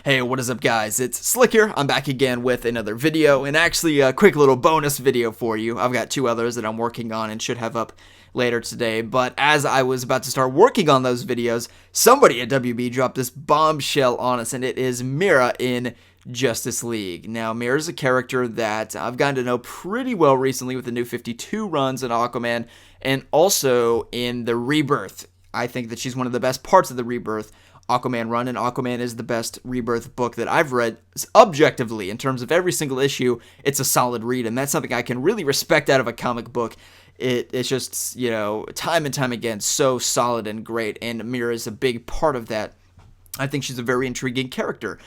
Hey, what is up guys? It's Slick here. I'm back again with another video, and actually a quick little bonus video for you. I've got two others that I'm working on and should have up later today, but as I was about to start working on those videos, somebody at WB dropped this bombshell on us, and it is Mera in Justice League. Now, Mera's a character that I've gotten to know pretty well recently with the new 52 runs in Aquaman, and also in the Rebirth. I think that she's one of the best parts of the Rebirth Aquaman run, and Aquaman is the best Rebirth book that I've read objectively. In terms of every single issue, it's a solid read, and that's something I can really respect out of a comic book. It's just, you know, time and time again, so solid and great, and Mera is a big part of that. I think she's a very intriguing character.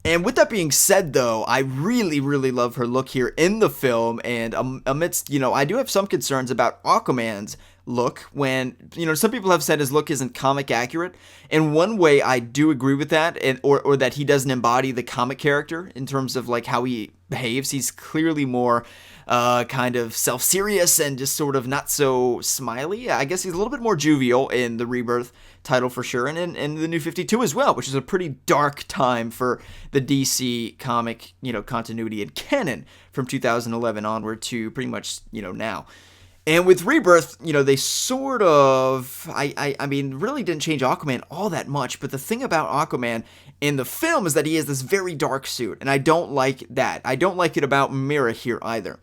And with that being said, though, I really, really love her look here in the film, and amidst, you know, I do have some concerns about Aquaman's look when, you know, some people have said his look isn't comic accurate. In one way, I do agree with that, or that he doesn't embody the comic character in terms of, like, how he behaves. He's clearly more kind of self-serious and just sort of not so smiley. I guess he's a little bit more jovial in the Rebirth title for sure, and in the New 52 as well, which is a pretty dark time for the DC comic, you know, continuity and canon from 2011 onward to pretty much, you know, now. And with Rebirth, you know, they sort of, I mean, really didn't change Aquaman all that much, but the thing about Aquaman in the film is that he has this very dark suit, and I don't like that. I don't like it about Mera here either.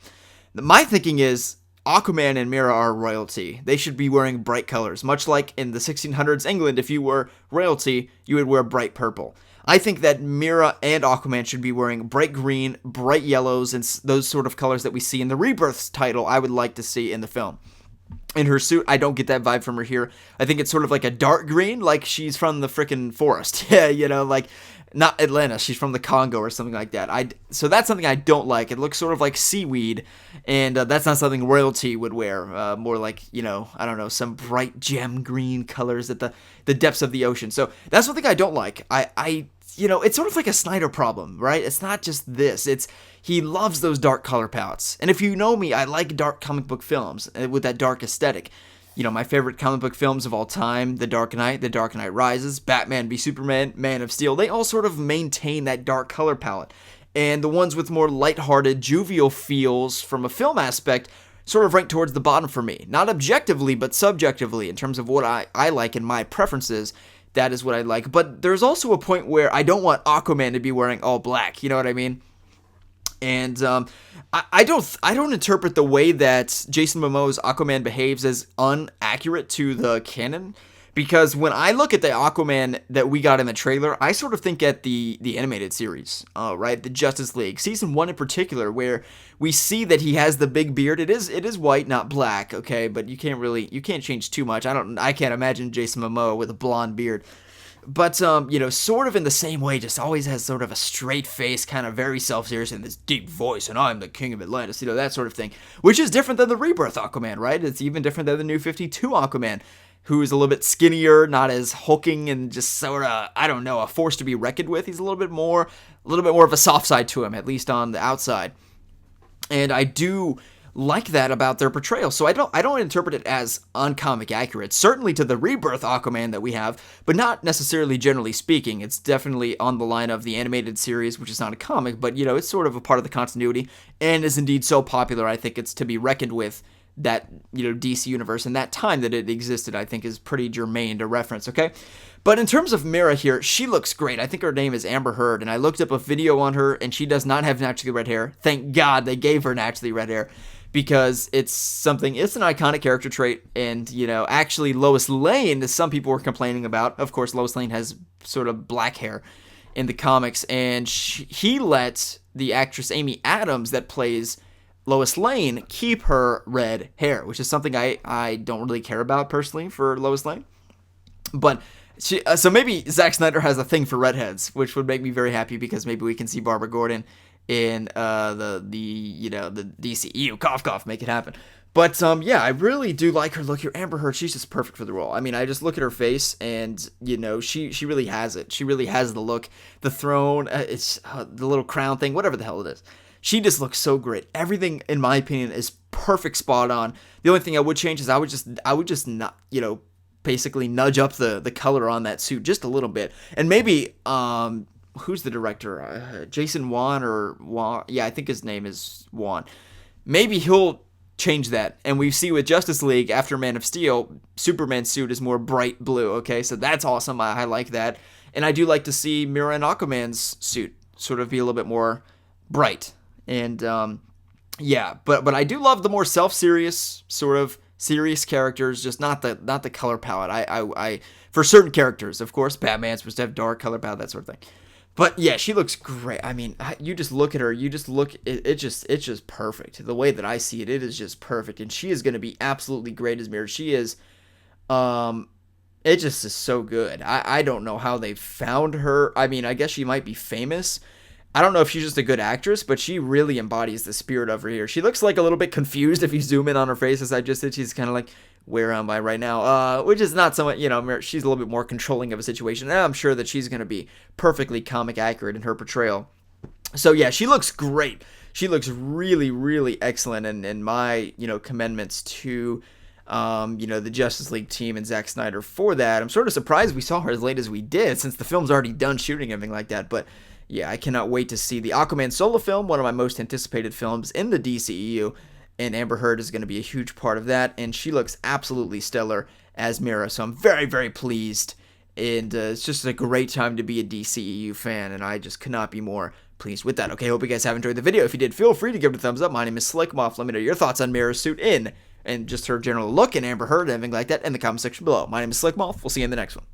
My thinking is, Aquaman and Mera are royalty. They should be wearing bright colors, much like in the 1600s England, if you were royalty, you would wear bright purple. I think that Mera and Aquaman should be wearing bright green, bright yellows, and those sort of colors that we see in the Rebirth title I would like to see in the film. In her suit, I don't get that vibe from her here. I think it's sort of like a dark green, like she's from the frickin' forest. Yeah, you know, like, not Atlanta, she's from the Congo or something like that. So that's something I don't like. It looks sort of like seaweed, and that's not something royalty would wear. More like, you know, I don't know, some bright gem green colors at the depths of the ocean. So that's one thing I don't like. You know, it's sort of like a Snyder problem, right? It's not just this. He loves those dark color palettes. And if you know me, I like dark comic book films with that dark aesthetic. You know, my favorite comic book films of all time, The Dark Knight Rises, Batman v Superman, Man of Steel, they all sort of maintain that dark color palette. And the ones with more lighthearted, jovial feels from a film aspect sort of rank towards the bottom for me. Not objectively, but subjectively, in terms of what I like and my preferences. That is what I like. But there's also a point where I don't want Aquaman to be wearing all black. You know what I mean? And I don't interpret the way that Jason Momoa's Aquaman behaves as inaccurate to the canon, because when I look at the Aquaman that we got in the trailer, I sort of think at the animated series, right? The Justice League season 1 in particular, where we see that he has the big beard. It is white, not black, okay? But you can't change too much. I can't imagine Jason Momoa with a blonde beard. But, you know, sort of in the same way, just always has sort of a straight face, kind of very self-serious, and this deep voice, and I'm the king of Atlantis, you know, that sort of thing. Which is different than the Rebirth Aquaman, right? It's even different than the New 52 Aquaman, who is a little bit skinnier, not as hulking, and just sort of, I don't know, a force to be reckoned with. He's a little bit more of a soft side to him, at least on the outside. And I do like that about their portrayal. So I don't interpret it as uncomic accurate. Certainly to the Rebirth Aquaman that we have, but not necessarily generally speaking. It's definitely on the line of the animated series, which is not a comic, but, you know, it's sort of a part of the continuity and is indeed so popular. I think it's to be reckoned with. That, you know, DC universe and that time that it existed, I think is pretty germane to reference, okay? But in terms of Mera here, she looks great. I think her name is Amber Heard, and I looked up a video on her, and she does not have naturally red hair. Thank God they gave her naturally red hair, because it's an iconic character trait, and, you know, actually Lois Lane, as some people were complaining about, of course, Lois Lane has sort of black hair in the comics, and he let the actress Amy Adams that plays Lois Lane keep her red hair, which is something I don't really care about personally for Lois Lane. But so maybe Zack Snyder has a thing for redheads, which would make me very happy, because maybe we can see Barbara Gordon in the DCEU. Cough cough, make it happen. But yeah, I really do like her look here. Amber Heard, she's just perfect for the role. I mean, I just look at her face, and, you know, she really has it. She really has the look, the throne, it's the little crown thing, whatever the hell it is. She just looks so great. Everything, in my opinion, is perfect, spot on. The only thing I would change is I would just not, you know, basically nudge up the color on that suit just a little bit, and maybe who's the director? Jason Wan or Wan? Yeah, I think his name is Wan. Maybe he'll change that. And we see with Justice League after Man of Steel, Superman's suit is more bright blue. Okay, so that's awesome. I like that. And I do like to see Mera and Aquaman's suit sort of be a little bit more bright. And yeah, but I do love the more self-serious sort of serious characters, just not the color palette. I for certain characters, of course, Batman's supposed to have dark color palette, that sort of thing. But yeah, she looks great. I mean, you just look at her, it's just perfect. The way that I see it, it is just perfect, and she is going to be absolutely great as Mera. She is, it just is so good. I don't know how they found her. I mean, I guess she might be famous. I don't know if she's just a good actress, but she really embodies the spirit of her here. She looks like a little bit confused if you zoom in on her face, as I just said. She's kind of like, where am I right now? Which is not somewhat, she's a little bit more controlling of a situation. And I'm sure that she's going to be perfectly comic accurate in her portrayal. So yeah, she looks great. She looks really, really excellent. And my, commendments to, the Justice League team and Zack Snyder for that. I'm sort of surprised we saw her as late as we did, since the film's already done shooting and everything like that. But yeah, I cannot wait to see the Aquaman Solo Film, one of my most anticipated films in the DCEU, and Amber Heard is going to be a huge part of that, and she looks absolutely stellar as Mera, so I'm very, very pleased, and it's just a great time to be a DCEU fan, and I just cannot be more pleased with that. Okay, hope you guys have enjoyed the video. If you did, feel free to give it a thumbs up. My name is Slickmoff. Let me know your thoughts on Mera's suit and just her general look and Amber Heard and everything like that in the comment section below. My name is Slickmoff. We'll see you in the next one.